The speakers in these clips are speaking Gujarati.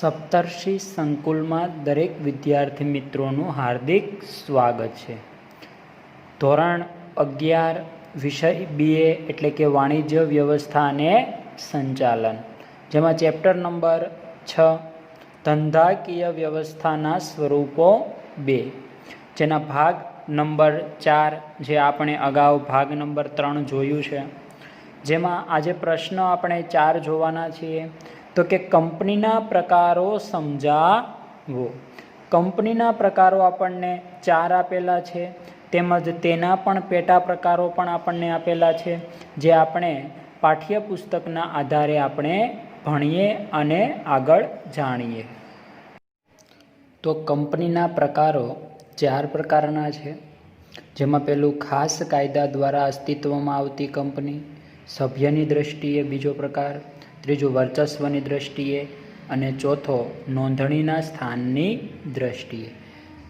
સપ્તર્ષિ સંકુલમાં દરેક વિદ્યાર્થી મિત્રોનું હાર્દિક સ્વાગત છે. ધોરણ 11 વિષય BA એટલે કે વાણિજ્ય વ્યવસ્થા અને સંચાલન, જેમાં ચેપ્ટર નંબર 6 ધંધાકીય વ્યવસ્થાના સ્વરૂપો 2, જેના ભાગ નંબર 4 જે આપણે અગાઉ ભાગ નંબર 3 જોયું છે, જેમાં આજે પ્રશ્ન આપણે 4 જોવાના છીએ. તો કે કંપનીના પ્રકારો સમજાવો. કંપનીના પ્રકારો આપણને 4 આપેલા છે, તેમજ તેના પણ પેટા પ્રકારો પણ આપણને આપેલા છે, જે આપણે પાઠ્યપુસ્તકના આધારે આપણે ભણીએ અને આગળ જાણીએ. તો કંપનીના પ્રકારો 4 પ્રકારના છે, જેમાં પહેલું ખાસ કાયદા દ્વારા અસ્તિત્વમાં આવતી કંપની, સભ્યની દ્રષ્ટિએ બીજો પ્રકાર, ત્રીજું વર્ચસ્વની દ્રષ્ટિએ અને ચોથો નોંધણીના સ્થાનની દ્રષ્ટિએ.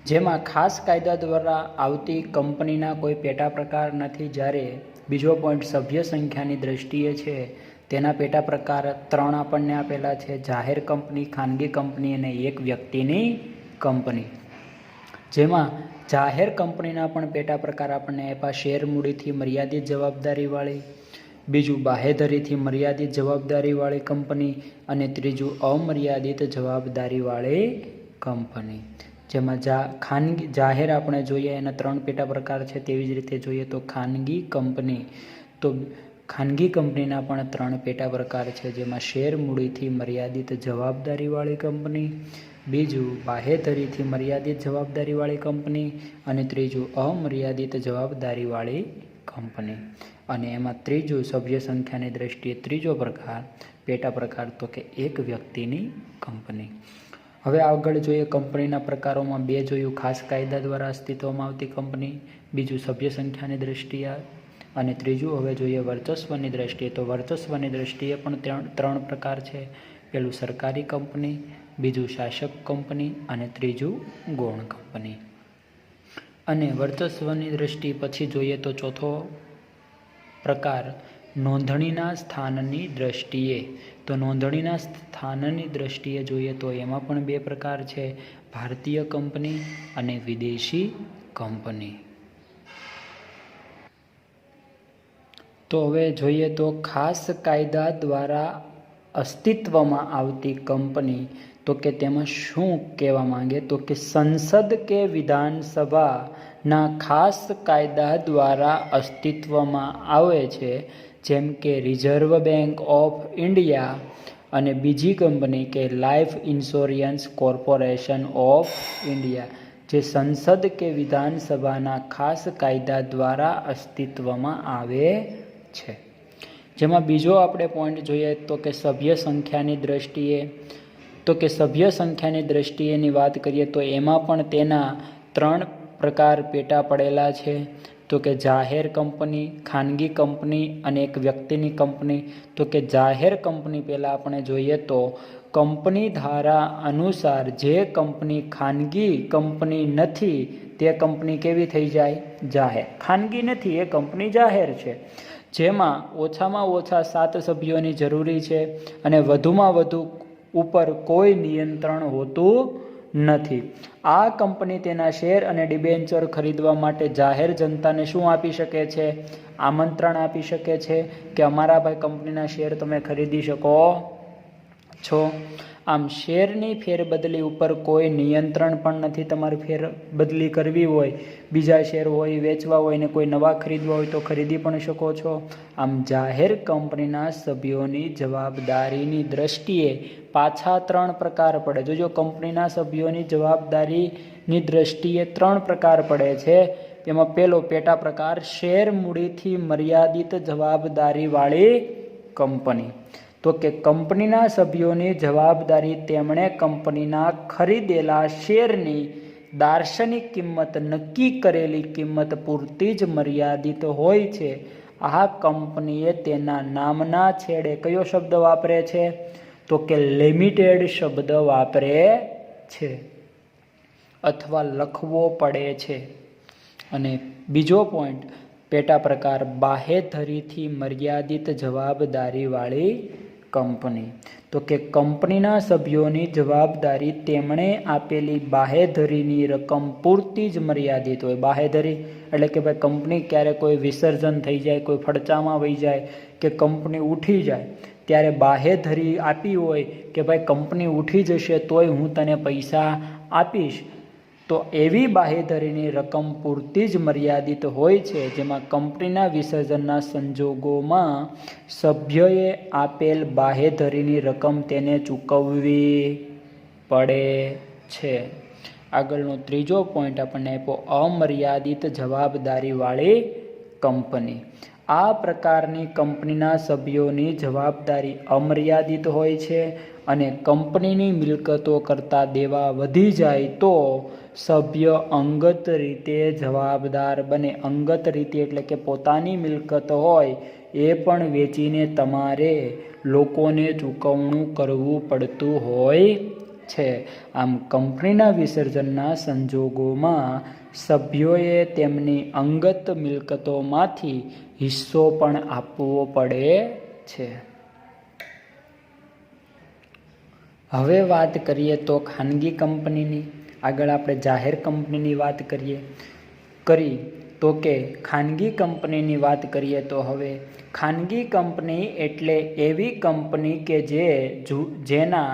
જેમાં ખાસ કાયદા દ્વારા આવતી કંપનીના કોઈ પેટા પ્રકાર નથી, જ્યારે બીજો પોઈન્ટ સભ્ય સંખ્યાની દ્રષ્ટિએ છે, તેના પેટા પ્રકાર 3 આપણને આપેલા છે: જાહેર કંપની, ખાનગી કંપની અને એક વ્યક્તિની કંપની. જેમાં જાહેર કંપનીના પણ પેટા પ્રકાર આપણને આપ્યા: શેર મૂડીથી મર્યાદિત જવાબદારીવાળી, બીજું બાહેધરીથી મર્યાદિત જવાબદારીવાળી કંપની અને ત્રીજું અમર્યાદિત જવાબદારીવાળી કંપની. જેમાં જાહેર આપણે જોઈએ એના 3 પેટા પ્રકાર છે. તેવી જ રીતે જોઈએ તો ખાનગી કંપની, તો ખાનગી કંપનીના પણ 3 પેટા પ્રકાર છે, જેમાં શેર મૂડીથી મર્યાદિત જવાબદારીવાળી કંપની, બીજું બાહેધરીથી મર્યાદિત જવાબદારીવાળી કંપની અને ત્રીજું અમર્યાદિત જવાબદારીવાળી કંપની. અને એમાં ત્રીજું સભ્ય સંખ્યાની દ્રષ્ટિએ ત્રીજો પ્રકાર પેટા પ્રકાર તો કે એક વ્યક્તિની કંપની. હવે આગળ જોઈએ કંપનીના પ્રકારોમાં 2 જોયું: ખાસ કાયદા દ્વારા અસ્તિત્વમાં આવતી કંપની, બીજું સભ્ય સંખ્યાની દ્રષ્ટિએ અને ત્રીજું હવે જોઈએ વર્ચસ્વની દ્રષ્ટિએ. તો વર્ચસ્વની દ્રષ્ટિએ પણ 3 પ્રકાર છે: પહેલું સરકારી કંપની, બીજું શાસક કંપની અને ત્રીજું ગૌણ કંપની. અને વર્ચસ્વની દ્રષ્ટિ પછી જોઈએ તો ચોથો પ્રકાર નોંધણીના સ્થાનની દ્રષ્ટિએ. તો નોંધણીના સ્થાનની દ્રષ્ટિએ જોઈએ તો એમાં પણ 2 પ્રકાર છે: ભારતીય કંપની અને વિદેશી કંપની. તો હવે જોઈએ તો ખાસ કાયદા દ્વારા અસ્તિત્વમાં આવતી કંપની, તો કે તેમાં શું કહેવા માંગે તો કે સંસદ કે વિધાનસભાના ખાસ કાયદા દ્વારા અસ્તિત્વમાં આવે છે, જેમ કે રિઝર્વ બેંક ઓફ ઇન્ડિયા અને બીજી કંપની કે life insurance corporation of India, જે સંસદ કે વિધાનસભાના ખાસ કાયદા દ્વારા અસ્તિત્વમાં આવે છે. જેમાં બીજો આપણે પોઈન્ટ જોઈએ તો કે સભ્ય સંખ્યાની દ્રષ્ટિએ. તો કે સભ્ય સંખ્યાની દ્રષ્ટિએની વાત કરીએ તો એમાં પણ તેના 3 પ્રકાર પેટા પડેલા છે. તો કે જાહેર કંપની, ખાનગી કંપની અને એક વ્યક્તિની કંપની. તો કે જાહેર કંપની પહેલાં આપણે જોઈએ તો કંપની ધારા અનુસાર જે કંપની ખાનગી કંપની નથી તે કંપની કેવી થઈ જાય? જાહેર. ખાનગી નથી, એ કંપની જાહેર છે, જેમાં ઓછામાં ઓછા 7 સભ્યોની જરૂરી છે અને વધુમાં વધુ ઉપર કોઈ નિયંત્રણ હોતું નથી. આ કંપની તેના શેર અને ડિબેન્ચર ખરીદવા માટે જાહેર જનતાને શું આપી શકે છે? આમંત્રણ આપી શકે છે કે અમારા ભાઈ કંપનીના શેર તમે ખરીદી શકો છો. આમ શેરની ફેરબદલી ઉપર કોઈ નિયંત્રણ પણ નથી. તમારે ફેરબદલી કરવી હોય, બીજા શેર હોય વેચવા હોય ને કોઈ નવા ખરીદવા હોય તો ખરીદી પણ શકો છો. આમ જાહેર કંપનીના સભ્યોની જવાબદારીની દ્રષ્ટિએ પાછા 3 પ્રકાર પડે. જોજો, કંપનીના સભ્યોની જવાબદારીની દ્રષ્ટિએ 3 પ્રકાર પડે છે. એમાં પહેલો પેટા પ્રકાર શેર મૂડીથી મર્યાદિત જવાબદારીવાળી કંપની. તો કે કંપનીના સભ્યોની જવાબદારી તેમણે કંપનીના ખરીદેલા શેરની દાર્શનિક કિંમત નક્કી કરેલી કિંમત પૂરતી જ મર્યાદિત હોય છે. આ કંપનીએ તેના નામના છેડે કયો શબ્દ વાપરે છે? તો કે લિમિટેડ શબ્દ વાપરે છે અથવા લખવો પડે છે. અને બીજો પોઈન્ટ પેટા પ્રકાર બાહેધરીથી મર્યાદિત જવાબદારીવાળી કંપની. તો કે કંપનીના સભ્યોની જવાબદારી તેમણે આપેલી બાહેધરીની રકમ પૂરતી જ મર્યાદિત હોય. બાહેધરી એટલે કે ભાઈ કંપની ક્યારે કોઈ વિસર્જન થઈ જાય, કોઈ ફડચામાં વહી જાય કે કંપની ઉઠી જાય ત્યારે બાહેધરી આપી હોય કે ભાઈ કંપની ઉઠી જશે તોય હું તને પૈસા આપીશ, તો એવી બાહેધરીની રકમ પૂરતી જ મર્યાદિત હોય છે, જેમાં કંપનીના વિસર્જનના સંજોગોમાં સભ્યોએ આપેલ બાહેધરીની રકમ તેને ચૂકવવી પડે છે. આગળનો ત્રીજો પોઈન્ટ આપણને આપ્યો અમર્યાદિત જવાબદારીવાળી કંપની. આ પ્રકારની કંપનીના સભ્યોની જવાબદારી અમર્યાદિત હોય છે અને કંપનીની મિલકતો કરતાં દેવા વધી જાય તો સભ્ય અંગત રીતે જવાબદાર બને. અંગત રીતે એટલે કે પોતાની મિલકત હોય એ પણ વેચીને તમારે લોકોને ચૂકવણું કરવું પડતું હોય છે. આમ કંપનીના વિસર્જનના સંજોગોમાં સભ્યોએ તેમની અંગત મિલકતોમાંથી હિસ્સો પણ આપવો પડે છે. હવે વાત કરીએ તો ખાનગી કંપનીની. આગળ આપણે જાહેર કંપનીની વાત કરી તો કે ખાનગી કંપનીની વાત કરીએ તો હવે ખાનગી કંપની એટલે એવી કંપની કે જેના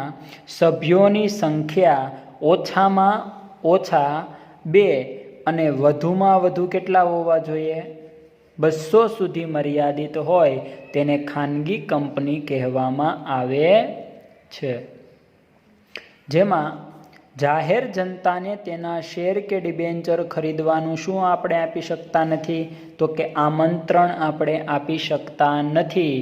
સભ્યોની સંખ્યા ઓછામાં ઓછા 2 અને વધુમાં વધુ કેટલા હોવા જોઈએ? 200 સુધી મર્યાદિત હોય તેને ખાનગી કંપની કહેવામાં આવે છે. જેમાં જાહેર જનતાને તેના શેર કે ડિબેન્ચર ખરીદવાનું શું આપણે આપી શકતા નથી? તો કે આમંત્રણ આપણે આપી શકતા નથી.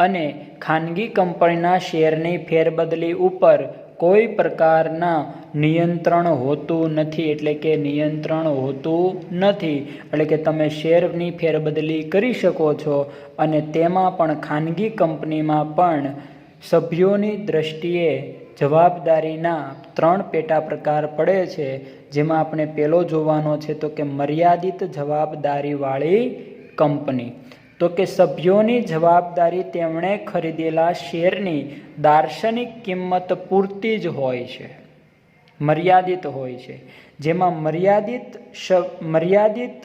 અને ખાનગી કંપનીના શેરની ફેરબદલી ઉપર કોઈ પ્રકારના નિયંત્રણ હોતું નથી. એટલે કે નિયંત્રણ હોતું નથી એટલે કે તમે શેરની ફેરબદલી કરી શકો છો. અને તેમાં પણ ખાનગી કંપનીમાં પણ સભ્યોની દ્રષ્ટિએ જવાબદારીના 3 પેટા પ્રકાર પડે છે. જેમાં આપણે પહેલો જોવાનો છે તો કે મર્યાદિત જવાબદારીવાળી કંપની. તો કે સભ્યોની જવાબદારી તેમણે ખરીદેલા શેરની દાર્શનિક કિંમત પૂરતી જ હોય છે, મર્યાદિત હોય છે. જેમાં મર્યાદિત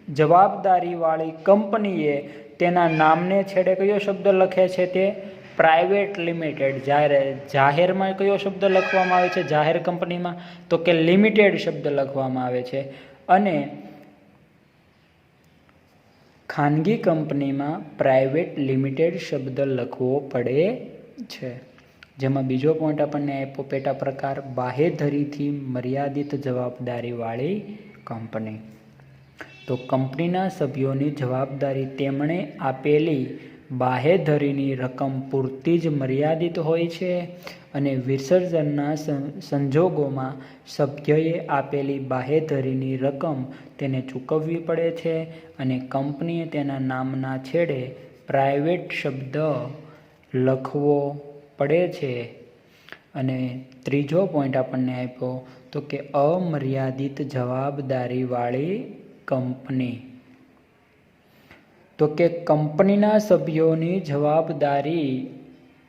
જવાબદારીવાળી કંપનીએ તેના નામને છેડે કયો શબ્દ લખે છે? તે પ્રાઇવેટ લિમિટેડ. જ્યારે જાહેરમાં કયો શબ્દ લખવામાં આવે છે? જાહેર કંપનીમાં તો કે લિમિટેડ શબ્દ લખવામાં આવે છે. અને ખાનગી કંપનીમાં પ્રાઇવેટ લિમિટેડ શબ્દ લખવો પડે છે. જેમાં બીજો પોઈન્ટ આપણને આપ્યો પેટા પ્રકાર બાહેધરીથી મર્યાદિત જવાબદારીવાળી કંપની. તો કંપનીના સભ્યોની જવાબદારી તેમણે આપેલી બાહેધરીની રકમ પૂરતી જ મર્યાદિત હોય છે અને વિસર્જનના સંજોગોમાં સભ્યએ આપેલી બાહેધરીની રકમ તેને ચૂકવવી પડે છે અને કંપનીએ તેના નામના છેડે પ્રાઇવેટ શબ્દ લખવો પડે છે. અને ત્રીજો પોઈન્ટ આપણને આપ્યો તો કે અમર્યાદિત જવાબદારીવાળી કંપની. તો કે કંપનીના સભ્યોની જવાબદારી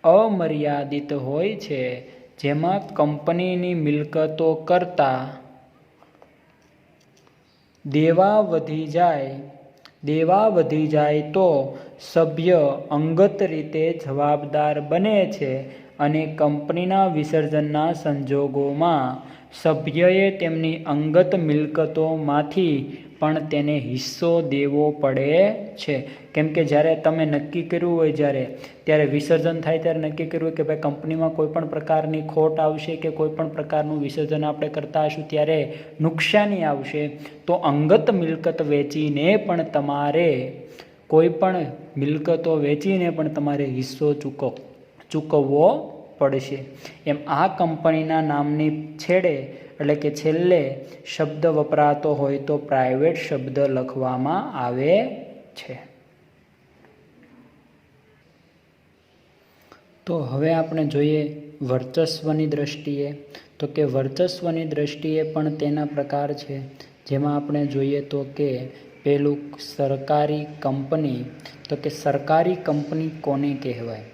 અમર્યાદિત હોય છે, જેમાં કંપનીની મિલકતો કરતાં દેવા વધી જાય તો સભ્ય અંગત રીતે જવાબદાર બને છે અને કંપનીના વિસર્જનના સંજોગોમાં સભ્યએ તેમની અંગત મિલકતોમાંથી પણ તેને હિસ્સો દેવો પડે છે. કેમ કે જ્યારે તમે નક્કી કર્યું હોય ત્યારે વિસર્જન થાય ત્યારે નક્કી કર્યું કે ભાઈ કંપનીમાં કોઈ પણ પ્રકારની ખોટ આવશે કે કોઈ પણ પ્રકારનું વિસર્જન આપણે કરતા હશું ત્યારે નુકસાની આવશે, તો અંગત મિલકત વેચીને પણ તમારે કોઈ પણ મિલકતો વેચીને પણ તમારે હિસ્સો ચૂકવવો પડશે. એમ આ કંપનીના નામની છેડે એટલે કે છેલ્લે શબ્દ વપરાતો હોય તો પ્રાઇવેટ શબ્દ લખવામાં આવે છે. તો હવે આપણે જોઈએ વર્ચસ્વની દ્રષ્ટિએ. તો કે વર્ચસ્વની દ્રષ્ટિએ પણ તેના પ્રકાર છે. જેમાં આપણે જોઈએ તો કે પેલું સરકારી કંપની. તો કે સરકારી કંપની કોને કહેવાય?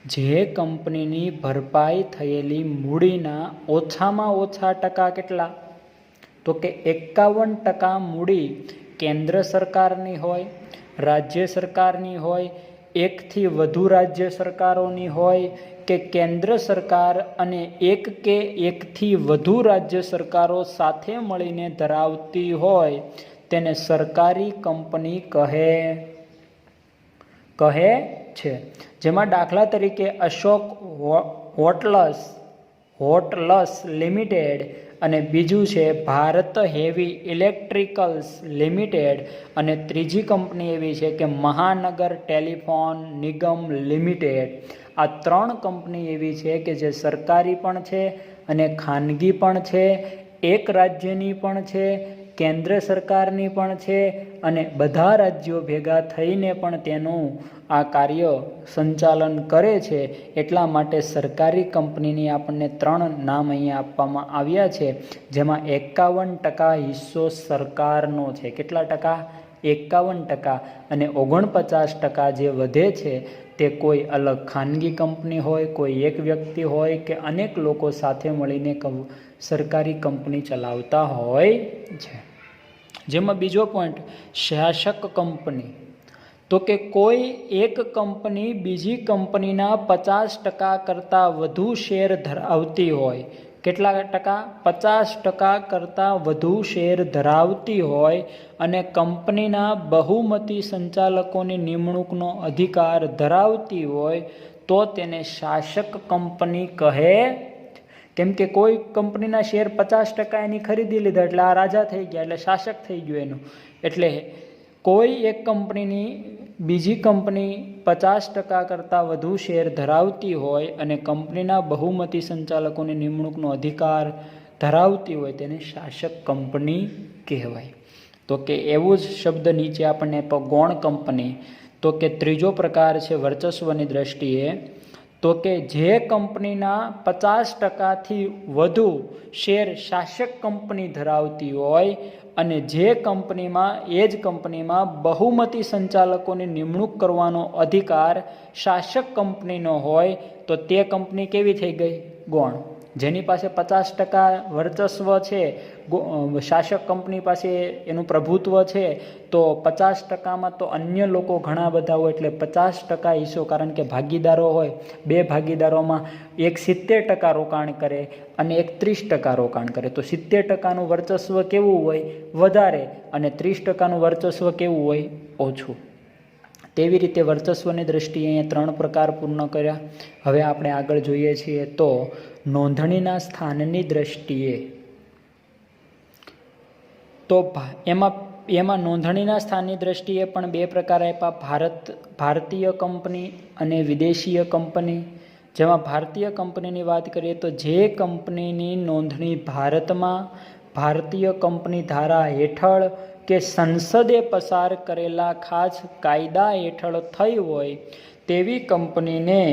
જે કંપનીની ભરપાઈ થયેલી મૂડીના ઓછામાં ઓછા ટકા કેટલા? તો કે 51% મૂડી કેન્દ્ર સરકારની હોય, રાજ્ય સરકારની હોય, એકથી વધુ રાજ્ય સરકારોની હોય કે કેન્દ્ર સરકાર અને એક કે એકથી વધુ રાજ્ય સરકારો સાથે મળીને ધરાવતી હોય તેને સરકારી કંપની કહે છે. જેમાં દાખલા તરીકે અશોક હોટલસ લિમિટેડ અને બીજું છે ભારત હેવી ઇલેક્ટ્રિકલ્સ લિમિટેડ અને ત્રીજી કંપની એવી છે કે મહાનગર ટેલિફોન નિગમ લિમિટેડ. આ 3 કંપની એવી છે કે જે સરકારી પણ છે અને ખાનગી પણ છે, એક રાજ્યની પણ છે, કેન્દ્ર સરકારની પણ છે અને બધા રાજ્યો ભેગા થઈને પણ તેનું આ કાર્ય સંચાલન કરે છે. એટલા માટે સરકારી કંપનીની આપણને 3 નામ અહીંયા આપવામાં આવ્યા છે, જેમાં 51% હિસ્સો સરકારનો છે. કેટલા ટકા? 51%. અને 49% જે વધે છે તે કોઈ અલગ ખાનગી કંપની હોય, કોઈ એક વ્યક્તિ હોય કે અનેક લોકો સાથે મળીને સરકારી કંપની ચલાવતા હોય છે. જેમાં બીજો પોઈન્ટ શાસક કંપની. તો કે કોઈ એક કંપની બીજી કંપનીના 50% કરતાં વધુ શેર ધરાવતી હોય. કેટલા ટકા? 50% કરતાં વધુ શેર ધરાવતી હોય અને કંપનીના બહુમતી સંચાલકોની નિમણૂકનો અધિકાર ધરાવતી હોય તો તેને શાસક કંપની કહે. કેમ કે કોઈ કંપનીના શેર 50% એની ખરીદી લીધા એટલે આ રાજા થઈ ગયા, એટલે શાસક થઈ ગયું એનું. એટલે કોઈ એક કંપનીની બીજી કંપની 50% કરતાં વધુ શેર ધરાવતી હોય અને કંપનીના બહુમતી સંચાલકોની નિમણૂકનો અધિકાર ધરાવતી હોય તેને શાસક કંપની કહેવાય. તો કે એવું જ શબ્દ નીચે આપણને ગૌણ કંપની. તો કે ત્રીજો પ્રકાર છે વર્ચસ્વની દ્રષ્ટિએ. તો કે જે કંપનીના 50%થી વધુ શેર શાસક કંપની ધરાવતી હોય અને જે કંપનીમાં એ જ કંપનીમાં બહુમતી સંચાલકોની નિમણૂક કરવાનો અધિકાર શાસક કંપનીનો હોય તો તે કંપની કેવી થઈ ગઈ? ગૌણ. જેની પાસે 50% વર્ચસ્વ છે, શાસક કંપની પાસે એનું પ્રભુત્વ છે, તો 50%માં તો અન્ય લોકો ઘણા બધા હોય એટલે 50% હિસ્સો. કારણ કે ભાગીદારો હોય, 2 ભાગીદારોમાં એક 70% રોકાણ કરે અને એક 30% રોકાણ કરે તો 70%નું વર્ચસ્વ કેવું હોય? વધારે. અને 30%નું વર્ચસ્વ કેવું હોય? ઓછું. તેવી રીતે વર્ચસ્વની દ્રષ્ટિએ અહીંયા 3 પ્રકાર પૂર્ણ કર્યા. હવે આપણે આગળ જોઈએ છીએ તો નોંધણીના સ્થાનની દ્રષ્ટિએ. તો એમાં નોંધણીના સ્થાનની દ્રષ્ટિએ પણ 2 પ્રકાર આપ્યા, ભારતીય કંપની અને વિદેશીય કંપની. જેમાં ભારતીય કંપનીની વાત કરીએ તો જે કંપનીની નોંધણી ભારતમાં ભારતીય કંપની ધારા હેઠળ કે સંસદે પસાર કરેલા ખાસ કાયદા હેઠળ થઈ હોય તેવી કંપનીને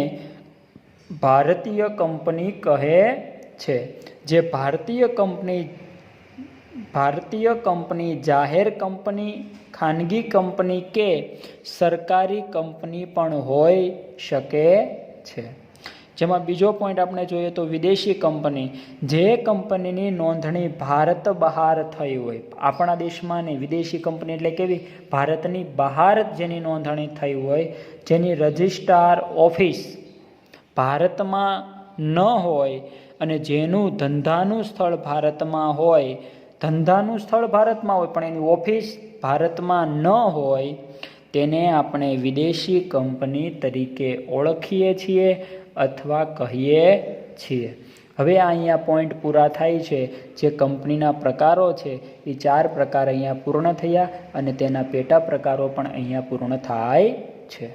ભારતીય કંપની કહે છે. જે ભારતીય કંપની જાહેર કંપની, ખાનગી કંપની કે સરકારી કંપની પણ હોઈ શકે છે. જેમાં બીજો પોઈન્ટ આપણે જોઈએ તો વિદેશી કંપની. જે કંપનીની નોંધણી ભારત બહાર થઈ હોય, આપણા દેશમાં નહીં, વિદેશી કંપની એટલે કેવી? ભારતની બહાર જેની નોંધણી થઈ હોય, જેની રજિસ્ટ્રાર ઓફિસ ભારતમાં ન હોય અને જેનું ધંધાનું સ્થળ ભારતમાં હોય, ધંધાનું સ્થળ ભારતમાં હોય પણ એની ઓફિસ ભારતમાં ન હોય તેને આપણે વિદેશી કંપની તરીકે ઓળખીએ છીએ અથવા કહીએ છીએ. હવે અહીંયા પોઈન્ટ પૂરા થાય છે. જે કંપનીના પ્રકારો છે એ 4 પ્રકાર અહીંયા પૂર્ણ થયા અને તેના પેટા પ્રકારો પણ અહીંયા પૂર્ણ થાય છે.